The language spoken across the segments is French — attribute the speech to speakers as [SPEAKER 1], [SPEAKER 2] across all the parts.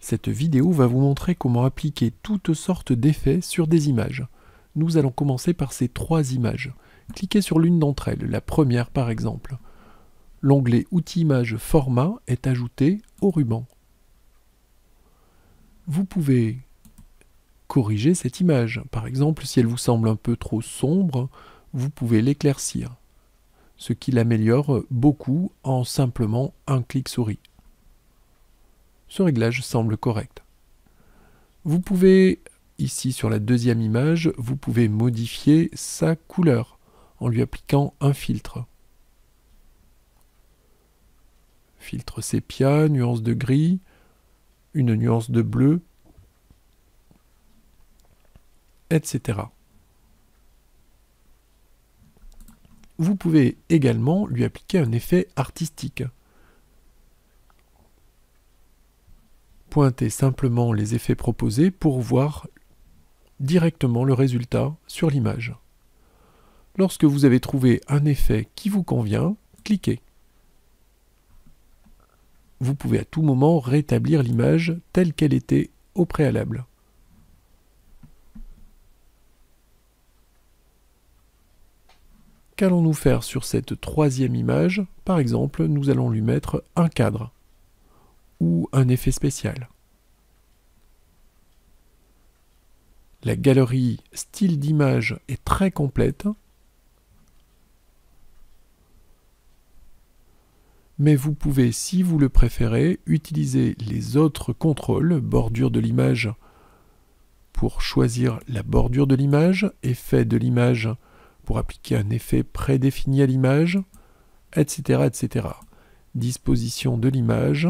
[SPEAKER 1] Cette vidéo va vous montrer comment appliquer toutes sortes d'effets sur des images. Nous allons commencer par ces 3 images. Cliquez sur l'une d'entre elles, la première par exemple. L'onglet Outils images format est ajouté au ruban. Vous pouvez corriger cette image. Par exemple, si elle vous semble un peu trop sombre, vous pouvez l'éclaircir, ce qui l'améliore beaucoup en simplement un clic souris. Ce réglage semble correct. Vous pouvez, ici sur la deuxième image, vous pouvez modifier sa couleur en lui appliquant un filtre. Filtre sépia, nuance de gris, une nuance de bleu, etc. Vous pouvez également lui appliquer un effet artistique. Pointez simplement les effets proposés pour voir directement le résultat sur l'image. Lorsque vous avez trouvé un effet qui vous convient, cliquez. Vous pouvez à tout moment rétablir l'image telle qu'elle était au préalable. Qu'allons-nous faire sur cette troisième image? Par exemple, nous allons lui mettre un cadre ou un effet spécial. La galerie style d'image est très complète, mais vous pouvez, si vous le préférez, utiliser les autres contrôles, bordure de l'image pour choisir la bordure de l'image, effet de l'image pour appliquer un effet prédéfini à l'image, etc., etc. Disposition de l'image,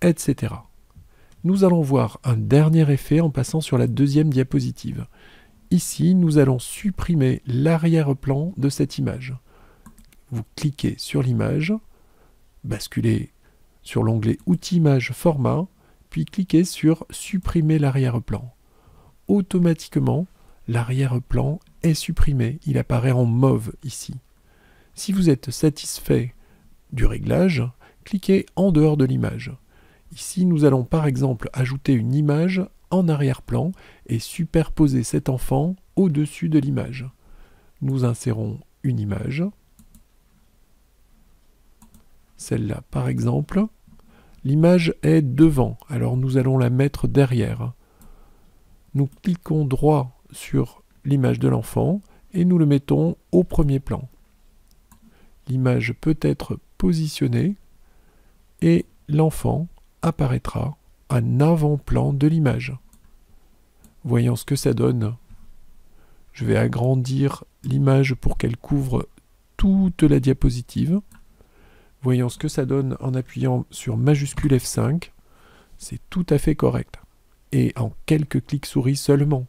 [SPEAKER 1] etc. Nous allons voir un dernier effet en passant sur la deuxième diapositive. Ici, nous allons supprimer l'arrière-plan de cette image. Vous cliquez sur l'image, basculez sur l'onglet Outils images format, puis cliquez sur Supprimer l'arrière-plan. Automatiquement, l'arrière-plan est supprimé. Il apparaît en mauve ici. Si vous êtes satisfait du réglage, cliquez en dehors de l'image. Ici, nous allons par exemple ajouter une image en arrière-plan et superposer cet enfant au-dessus de l'image. Nous insérons une image. Celle-là, par exemple. L'image est devant, alors nous allons la mettre derrière. Nous cliquons droit sur l'image de l'enfant et nous le mettons au premier plan. L'image peut être positionnée et l'enfant apparaîtra en avant-plan de l'image. Voyons ce que ça donne. Je vais agrandir l'image pour qu'elle couvre toute la diapositive. Voyons ce que ça donne en appuyant sur majuscule F5. C'est tout à fait correct. Et en quelques clics souris seulement.